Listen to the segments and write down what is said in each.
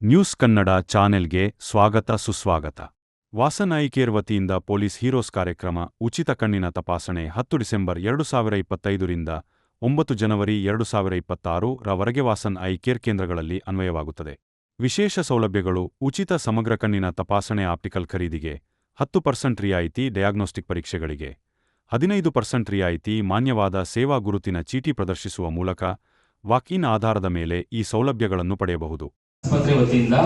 News Kannada ಚಾನೆಲ್ಗೆ ಸ್ವಾಗತ ಸುಸ್ವಾಗತ. ವಾಸನ್ ಐ ಕೇರ್ ವತಿಯಿಂದ ಪೊಲೀಸ್ ಹೀರೋಸ್ ಕಾರ್ಯಕ್ರಮ ಉಚಿತ ಕಣ್ಣಿನ ತಪಾಸಣೆ 10 ಡಿಸೆಂಬರ್ 2025 ರಿಂದ 9 ಜನವರಿ 2026 ರವರೆಗೆ ವಾಸನ್ ಐ ಕೇರ್ ಕೇಂದ್ರಗಳಲ್ಲಿ ಅನ್ವಯವಾಗುತ್ತದೆ. ವಿಶೇಷ ಸೌಲಭ್ಯಗಳು: ಉಚಿತ ಸಮಗ್ರ ಕಣ್ಣಿನ ತಪಾಸಣೆ, ಆಪ್ಟಿಕಲ್ ಖರೀದಿಗೆ 10% ರಿಯಾಯಿತಿ, ಡಯಾಗ್ನೋಸ್ಟಿಕ್ ಪರೀಕ್ಷೆಗಳಿಗೆ 15% ರಿಯಾಯಿತಿ, ಮಾನ್ಯವಾದ ಸೇವಾ ಗುರುತಿನ ಚೀಟಿ ಪ್ರದರ್ಶಿಸುವ ಮೂಲಕ ವಾಕ್-ಇನ್ ಆಧಾರದ ಮೇಲೆ ಈ ಸೌಲಭ್ಯಗಳನ್ನು ಪಡೆಯಬಹುದು. ಆಸ್ಪತ್ರೆ ವತಿಯಿಂದ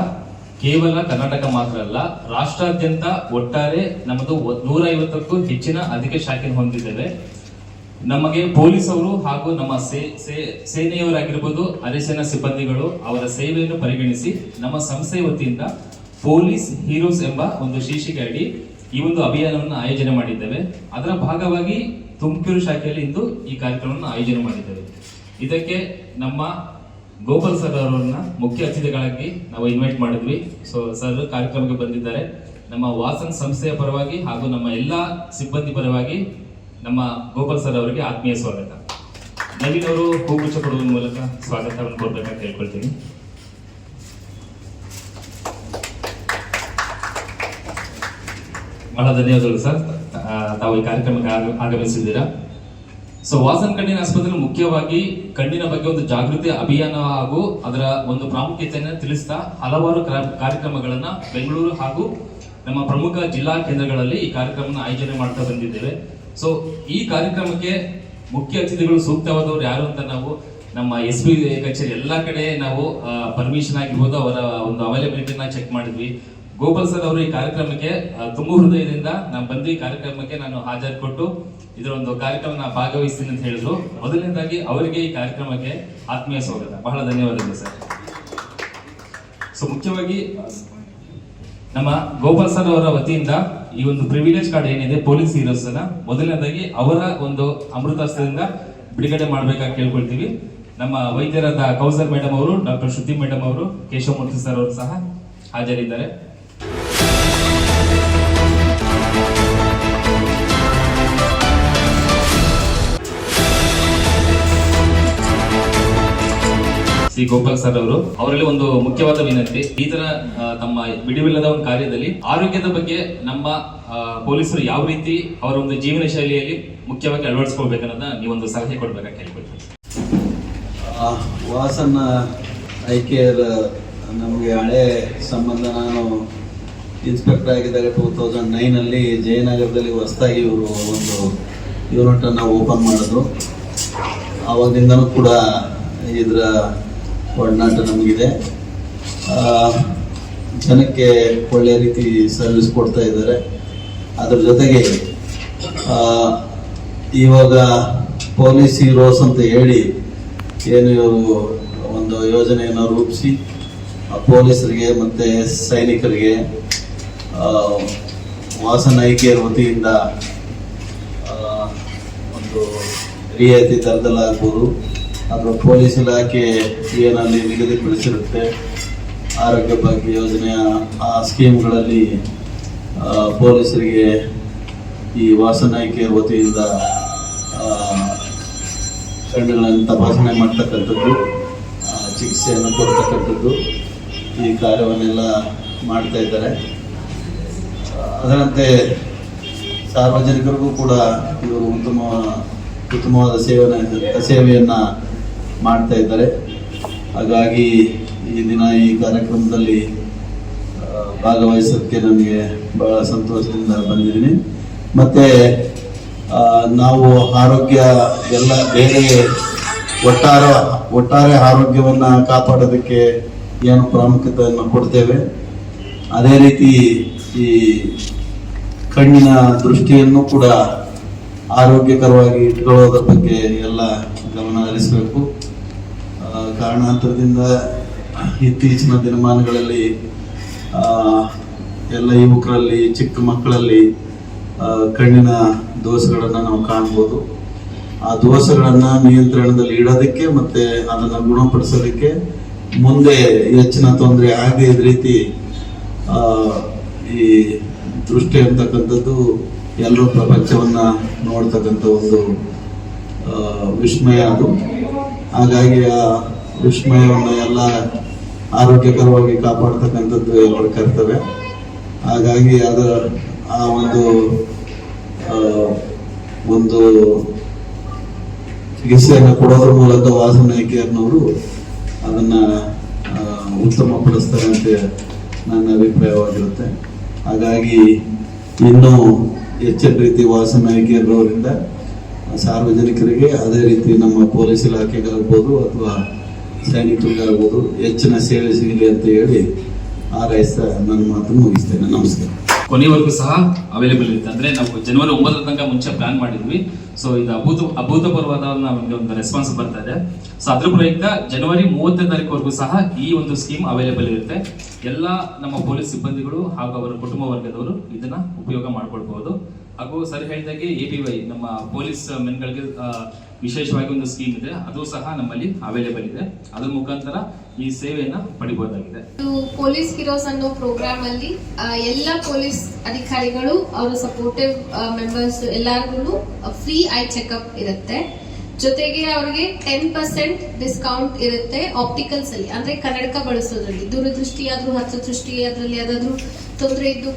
ಕೇವಲ ಕರ್ನಾಟಕ ಮಾತ್ರ ಅಲ್ಲ, ರಾಷ್ಟ್ರಾದ್ಯಂತ ಒಟ್ಟಾರೆ ನಮ್ಮದು 150ಕ್ಕೂ ಹೆಚ್ಚಿನ ಅಧಿಕ ಶಾಖೆ ಹೊಂದಿದ್ದೇವೆ. ನಮಗೆ ಪೊಲೀಸ್ ಅವರು ಹಾಗೂ ನಮ್ಮ ಸೇನೆಯವರಾಗಿರ್ಬೋದು, ಅರೆಸೇನಾ ಸಿಬ್ಬಂದಿಗಳು ಅವರ ಸೇವೆಯನ್ನು ಪರಿಗಣಿಸಿ ನಮ್ಮ ಸಂಸ್ಥೆಯ ವತಿಯಿಂದ ಪೊಲೀಸ್ ಹೀರೋಸ್ ಎಂಬ ಒಂದು ಶೀರ್ಷಿಕೆ ಅಡಿ ಈ ಒಂದು ಅಭಿಯಾನವನ್ನು ಆಯೋಜನೆ ಮಾಡಿದ್ದೇವೆ. ಅದರ ಭಾಗವಾಗಿ ತುಮಕೂರು ಶಾಖೆಯಲ್ಲಿ ಇಂದು ಈ ಕಾರ್ಯಕ್ರಮವನ್ನು ಆಯೋಜನೆ ಮಾಡಿದ್ದೇವೆ. ಇದಕ್ಕೆ ನಮ್ಮ ಗೋಪಾಲ್ ಸರ್ ಅವರನ್ನ ಮುಖ್ಯ ಅತಿಥಿಗಳಾಗಿ ನಾವು ಇನ್ವೈಟ್ ಮಾಡಿದ್ವಿ. ಸೊ ಸರ್ ಕಾರ್ಯಕ್ರಮಕ್ಕೆ ಬಂದಿದ್ದಾರೆ. ನಮ್ಮ ವಾಸನ್ ಸಂಸ್ಥೆಯ ಪರವಾಗಿ ಹಾಗೂ ನಮ್ಮ ಎಲ್ಲಾ ಸಿಬ್ಬಂದಿ ಪರವಾಗಿ ನಮ್ಮ ಗೋಪಾಲ್ ಸರ್ ಅವರಿಗೆ ಆತ್ಮೀಯ ಸ್ವಾಗತ. ನವೀನ್ ಅವರು ಹೂಗುಚ್ಛ ಕೊಡುವ ಮೂಲಕ ಸ್ವಾಗತವನ್ನು ಕೊಡ್ಬೇಕಂತ ಹೇಳ್ಕೊಳ್ತೀನಿ. ಬಹಳ ಧನ್ಯವಾದಗಳು ಸರ್, ತಾವು ಈ ಕಾರ್ಯಕ್ರಮಕ್ಕೆ ಆಗಮಿಸಿದ್ದೀರಾ. ಸೊ ವಾಸನ್ ಕಣ್ಣಿನ ಆಸ್ಪತ್ರೆ ಮುಖ್ಯವಾಗಿ ಕಣ್ಣಿನ ಬಗ್ಗೆ ಒಂದು ಜಾಗೃತಿ ಅಭಿಯಾನ ಹಾಗೂ ಅದರ ಒಂದು ಪ್ರಾಮುಖ್ಯತೆಯನ್ನು ತಿಳಿಸ್ತಾ ಹಲವಾರು ಕಾರ್ಯಕ್ರಮಗಳನ್ನ ಬೆಂಗಳೂರು ಹಾಗೂ ನಮ್ಮ ಪ್ರಮುಖ ಜಿಲ್ಲಾ ಕೇಂದ್ರಗಳಲ್ಲಿ ಈ ಕಾರ್ಯಕ್ರಮವನ್ನು ಆಯೋಜನೆ ಮಾಡ್ತಾ ಬಂದಿದ್ದೇವೆ. ಸೊ ಈ ಕಾರ್ಯಕ್ರಮಕ್ಕೆ ಮುಖ್ಯ ಅತಿಥಿಗಳು ಸೂಕ್ತವಾದವರು ಯಾರು ಅಂತ ನಾವು ನಮ್ಮ SP ಕಚೇರಿ ಎಲ್ಲಾ ಕಡೆ ನಾವು ಪರ್ಮಿಷನ್ ಆಗಿರ್ಬೋದು, ಅವರ ಒಂದು ಅವೈಲಬಿಲಿಟಿನ ಚೆಕ್ ಮಾಡಿದ್ವಿ. ಗೋಪಾಲ್ ಸರ್ ಅವರು ಈ ಕಾರ್ಯಕ್ರಮಕ್ಕೆ ತುಂಬಾ ಹೃದಯದಿಂದ ನಾನು ಬಂದು ಈ ಕಾರ್ಯಕ್ರಮಕ್ಕೆ ನಾನು ಹಾಜರು ಕೊಟ್ಟು ಇದರ ಒಂದು ಕಾರ್ಯಕ್ರಮ ಭಾಗವಹಿಸ್ತೀನಿ ಅಂತ ಹೇಳಿದ್ರು. ಮೊದಲನೇದಾಗಿ ಅವರಿಗೆ ಈ ಕಾರ್ಯಕ್ರಮಕ್ಕೆ ಆತ್ಮೀಯ ಸ್ವಾಗತ. ಬಹಳ ಧನ್ಯವಾದಗಳು ಸರ್. ಸೊ ಮುಖ್ಯವಾಗಿ ನಮ್ಮ ಗೋಪಾಲ್ ಸರ್ ಅವರ ವತಿಯಿಂದ ಈ ಒಂದು ಪ್ರಿವಿಲೇಜ್ ಕಾರ್ಡ್ ಏನಿದೆ ಪೊಲೀಸ್ ಹೀರೋಸ್ ಅನ್ನ ಮೊದಲನೇದಾಗಿ ಅವರ ಒಂದು ಅಮೃತಾಸ್ತ್ರದಿಂದ ಬಿಡುಗಡೆ ಮಾಡ್ಬೇಕಾಗಿ ಕೇಳ್ಕೊಳ್ತೀವಿ. ನಮ್ಮ ವೈದ್ಯರಾದ ಕೌಸರ್ ಮೇಡಮ್ ಅವರು, ಡಾಕ್ಟರ್ ಶ್ರುತಿ ಮೇಡಮ್ ಅವರು, ಕೇಶವಮೂರ್ತಿ ಸರ್ ಅವರು ಸಹ ಹಾಜರಿದ್ದಾರೆ. ಶ್ರೀ ಗೋಪಾಲ್ ಸರ್ ಅವರು, ಅವರಲ್ಲಿ ಒಂದು ಮುಖ್ಯವಾದ ವಿನಂತಿ, ಈ ತರ ತಮ್ಮ ಬಿಡುವಿಲ್ಲದ ಒಂದು ಕಾರ್ಯದಲ್ಲಿ ಆರೋಗ್ಯದ ಬಗ್ಗೆ ನಮ್ಮ ಪೊಲೀಸರು ಯಾವ ರೀತಿ ಅವರ ಒಂದು ಜೀವನ ಶೈಲಿಯಲ್ಲಿ ಮುಖ್ಯವಾಗಿ ಅಳವಡಿಸ್ಕೊಳ್ಬೇಕನ್ನೋದನ್ನ ನೀವೊಂದು ಸಲಹೆ ಕೊಡ್ಬೇಕಾಗಿ ಕೇಳ್ಕೊಳ್ತೀನಿ. ವಾಸನ್ ಐ ಕೇರ್ ನಮಗೆ ಹಳೆ ಸಂಬಂಧ. ನಾನು ಇನ್ಸ್ಪೆಕ್ಟರ್ ಆಗಿದ್ದಾಗ 2009 ಜಯನಗರದಲ್ಲಿ ಹೊಸದಾಗಿ ಇವರು ಒಂದು ಯೂನಿಟನ್ನು ಓಪನ್ ಮಾಡಿದ್ರು. ಆವಾಗಿಂದನೂ ಕೂಡ ಇದರ ಒಡನಾಟ ನಮಗಿದೆ. ಜನಕ್ಕೆ ಒಳ್ಳೆಯ ರೀತಿ ಸರ್ವಿಸ್ ಕೊಡ್ತಾ ಇದ್ದಾರೆ. ಅದ್ರ ಜೊತೆಗೆ ಇವಾಗ ಪೊಲೀಸ್ ಹೀರೋಸ್ ಅಂತ ಹೇಳಿ ಏನು ಒಂದು ಯೋಜನೆಯನ್ನು ರೂಪಿಸಿ ಪೊಲೀಸರಿಗೆ ಮತ್ತು ಸೈನಿಕರಿಗೆ ವಾಸನ್ ಐ ಕೇರ್ ವತಿಯಿಂದ ಒಂದು ರಿಯಾಯಿತಿ ದರದಲ್ಲಾಗ್ಬೋದು, ಅಥವಾ ಪೊಲೀಸ್ ಇಲಾಖೆ ಏನಲ್ಲಿ ನಿಗದಿಪಡಿಸಿರುತ್ತೆ ಆರೋಗ್ಯ ಭಾಗ್ಯ ಯೋಜನೆಯ ಆ ಸ್ಕೀಮ್ಗಳಲ್ಲಿ ಪೊಲೀಸರಿಗೆ ಈ ವಾಸನ್ ಐ ಕೇರ್ ವತಿಯಿಂದ ಕಣ್ಣುಗಳನ್ನು ತಪಾಸಣೆ ಮಾಡ್ತಕ್ಕಂಥದ್ದು, ಚಿಕಿತ್ಸೆಯನ್ನು ಕೊಡ್ತಕ್ಕಂಥದ್ದು, ಈ ಕಾರ್ಯವನ್ನೆಲ್ಲ ಮಾಡ್ತಾ ಇದ್ದಾರೆ. ಅದರಂತೆ ಸಾರ್ವಜನಿಕರಿಗೂ ಕೂಡ ಇವರು ಉತ್ತಮವಾದ ಸೇವೆಯನ್ನು ಮಾಡ್ತಾ ಇದ್ದಾರೆ. ಹಾಗಾಗಿ ಈ ದಿನ ಈ ಕಾರ್ಯಕ್ರಮದಲ್ಲಿ ಭಾಗವಹಿಸೋದಕ್ಕೆ ನನಗೆ ಬಹಳ ಸಂತೋಷದಿಂದ ಬಂದಿದ್ದೀನಿ. ಮತ್ತು ನಾವು ಆರೋಗ್ಯ ಎಲ್ಲ ಬೇರೆ ಒಟ್ಟಾರೆ ಆರೋಗ್ಯವನ್ನು ಕಾಪಾಡೋದಕ್ಕೆ ಏನು ಪ್ರಾಮುಖ್ಯತೆಯನ್ನು ಕೊಡ್ತೇವೆ, ಅದೇ ರೀತಿ ಈ ಕಣ್ಣಿನ ದೃಷ್ಟಿಯನ್ನು ಕೂಡ ಆರೋಗ್ಯಕರವಾಗಿ ಇಟ್ಕೊಳ್ಳೋದ್ರ ಬಗ್ಗೆ ಎಲ್ಲ ಗಮನ ಹರಿಸಬೇಕು. ಕಾರಣಾಂತರದಿಂದ ಇತ್ತೀಚಿನ ದಿನಮಾನಗಳಲ್ಲಿ ಎಲ್ಲ ಯುವಕರಲ್ಲಿ, ಚಿಕ್ಕ ಮಕ್ಕಳಲ್ಲಿ ಕಣ್ಣಿನ ದೋಷಗಳನ್ನು ನಾವು ಕಾಣ್ಬೋದು. ಆ ದೋಷಗಳನ್ನು ನಿಯಂತ್ರಣದಲ್ಲಿ ಇಡೋದಕ್ಕೆ ಮತ್ತು ಅದನ್ನು ಗುಣಪಡಿಸೋದಕ್ಕೆ ಮುಂದೆ ಹೆಚ್ಚಿನ ತೊಂದರೆ ಆಗದೆ ರೀತಿ ಈ ದೃಷ್ಟಿ ಅಂತಕ್ಕಂಥದ್ದು ಎಲ್ಲರೂ ಪ್ರಪಂಚವನ್ನು ನೋಡ್ತಕ್ಕಂಥ ಒಂದು ವಿಸ್ಮಯ ಅದು. ಹಾಗಾಗಿ ಆ ವಿಸ್ಮಯವನ್ನು ಎಲ್ಲ ಆರೋಗ್ಯಕರವಾಗಿ ಕಾಪಾಡ್ತಕ್ಕಂಥದ್ದು ಎಲ್ಲರ ಕರ್ತವ್ಯ. ಹಾಗಾಗಿ ಅದರ ಆ ಒಂದು ಚಿಕಿತ್ಸೆಯನ್ನು ಕೊಡೋದ್ರ ಮೂಲಕ ವಾಸನ್ ನಾಯ್ಕರ್ನವರು ಅದನ್ನ ಉತ್ತಮಪಡಿಸ್ತಾರೆ ಅಂತ ನನ್ನ ಅಭಿಪ್ರಾಯವಾಗಿರುತ್ತೆ. ಹಾಗಾಗಿ ಇನ್ನೂ ಹೆಚ್ಚಿನ ರೀತಿ ವಾಸನ್ ನಾಯ್ಕರ್ರವರಿಂದ ಸಾರ್ವಜನಿಕರಿಗೆ, ಅದೇ ರೀತಿ ನಮ್ಮ ಪೊಲೀಸ್ ಇಲಾಖೆಗಾಗ್ಬೋದು ಅಥವಾ ಸೈನಿಕರಿಗಾಗ್ಬೋದು ಹೆಚ್ಚಿನ ಸೇವೆ ಸಿಗಲಿ ಅಂತ ಹೇಳಿ ಹಾರೈಸ್ತಾ ನನ್ನ ಮಾತನ್ನು ಮುಗಿಸ್ತೇನೆ. ನಮಸ್ಕಾರ. ಕೊನೆವರೆಗೂ ಸಹ ಅವೈಲೇಬಲ್ ಇರುತ್ತೆ. ಅಂದ್ರೆ ನಾವು ಜನವರಿ 9 ತನಕ ಮುಂಚೆ ಪ್ಲಾನ್ ಮಾಡಿದ್ವಿ. ಸೊ ಇದು ಅಭೂತಪೂರ್ವವಾದ ನಮಗೆ ಒಂದು ರೆಸ್ಪಾನ್ಸ್ ಬರ್ತಾ ಇದೆ. ಸೊ ಅದ್ರ ಪ್ರಯುಕ್ತ ಜನವರಿ 30ನೇ ತಾರೀಕುವರೆಗೂ ಸಹ ಈ ಒಂದು ಸ್ಕೀಮ್ ಅವೈಲೇಬಲ್ ಇರುತ್ತೆ. ಎಲ್ಲ ನಮ್ಮ ಪೊಲೀಸ್ ಸಿಬ್ಬಂದಿಗಳು ಹಾಗೂ ಅವರ ಕುಟುಂಬ ವರ್ಗದವರು ಇದನ್ನ ಉಪಯೋಗ ಮಾಡ್ಕೊಳ್ಬಹುದು. ಹಾಗೂ ಸರಿ ಹೇಳಿದಾಗೆ APY ನಮ್ಮ ಪೊಲೀಸ್ ಮೆನ್ಗಳಿಗೆ ವಿಶೇಷವಾಗಿ ಒಂದು ಸ್ಕೀಮ್ ಇದೆ, ಅದು ಸಹ ನಮ್ಮಲ್ಲಿ ಅವೈಲೇಬಲ್ ಇದೆ. ಅದ್ರ ಮುಖಾಂತರ ಈ ಸೇವೆಯನ್ನ ಪಡಿಬಹುದಾಗಿದೆ. ಪೊಲೀಸ್ ಹೀರೋಸ್ ಅನ್ನೋ ಪ್ರೋಗ್ರಾಮ್ ಅಲ್ಲಿ ಎಲ್ಲ ಪೊಲೀಸ್ ಅಧಿಕಾರಿಗಳು, ಅವರ ಸಪೋರ್ಟಿವ್ ಮೆಂಬರ್ಸ್ ಎಲ್ಲರಿಗೂ ಫ್ರೀ ಐ ಚೆಕ್ಅಪ್ ಇರುತ್ತೆ. ಜೊತೆಗೆ ಅವರಿಗೆ 10% ಡಿಸ್ಕೌಂಟ್ ಇರುತ್ತೆ ಆಪ್ಟಿಕಲ್ಸ್ ಅಲ್ಲಿ, ಅಂದ್ರೆ ಕನ್ನಡಕ ಬಳಸೋದ್ರಲ್ಲಿ. ದೂರದೃಷ್ಟಿ ಆದ್ರೂ ಹಸ್ತದೃಷ್ಟಿ ಅದರಲ್ಲಿ ಯಾವ್ದಾದ್ರು ತೊಂದರೆ ಇದ್ದು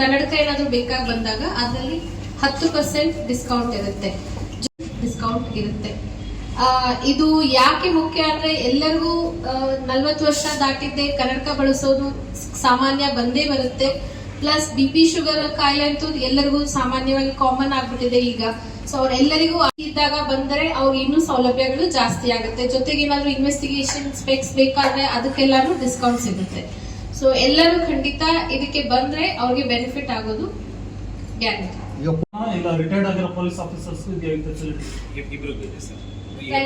ಕನ್ನಡಕ ಏನಾದ್ರು ಬೇಕಾಗಿ ಬಂದಾಗ ಅದರಲ್ಲಿ 10% ಡಿಸ್ಕೌಂಟ್ ಇರುತ್ತೆ. ಇದು ಯಾಕೆ ಮುಖ್ಯ ಅಂದ್ರೆ ಎಲ್ಲರಿಗೂ 40 ವರ್ಷ ದಾಟಿದ್ದೆ ಕನ್ನಡಕ ಬಳಸೋದು ಸಾಮಾನ್ಯ ಬಂದೇ ಬರುತ್ತೆ. ಪ್ಲಸ್ BP ಶುಗರ್ ಕಾಯಿಲೆ ಅಂತೂ ಎಲ್ಲರಿಗೂ ಸಾಮಾನ್ಯವಾಗಿ ಕಾಮನ್ ಆಗ್ಬಿಟ್ಟಿದೆ ಈಗ. ಸೊ ಅವರೆಲ್ಲರಿಗೂ ಇದ್ದಾಗ ಬಂದ್ರೆ ಅವ್ರಿಗೆ ಇನ್ನೂ ಸೌಲಭ್ಯಗಳು ಜಾಸ್ತಿ ಆಗುತ್ತೆ. ಜೊತೆಗೆ ಏನಾದ್ರು ಇನ್ವೆಸ್ಟಿಗೇಷನ್ ಸ್ಪೆಕ್ಸ್ ಬೇಕಾದ್ರೆ ಅದಕ್ಕೆಲ್ಲಾನು ಡಿಸ್ಕೌಂಟ್ ಸಿಗುತ್ತೆ. ಸೊ ಎಲ್ಲರೂ ಖಂಡಿತ ಇದಕ್ಕೆ ಬಂದ್ರೆ ಅವ್ರಿಗೆ ಬೆನಿಫಿಟ್ ಆಗೋದು ಗ್ಯಾರಂಟಿ. ಈಗ ರಿಟೈರ್ಡ್ ಆಗಿರೋ ಪೊಲೀಸ್ ಆಫೀಸರ್ಸ್ ಫೆಸಿಲಿಟಿ ಇಬ್ರಿಗೂ ಇದೆ ಸರ್.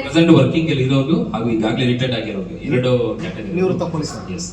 ಪ್ರೆಸೆಂಟ್ ವರ್ಕಿಂಗ್ ಅಲ್ಲಿ ಇರೋರು ಹಾಗೂ ಈಗಾಗಲೇ ರಿಟೈರ್ಡ್ ಆಗಿರೋರು 2 ಕ್ಯಾಟಗರಿ. ನಿವೃತ್ತ ಪೊಲೀಸ್. ಎಸ್.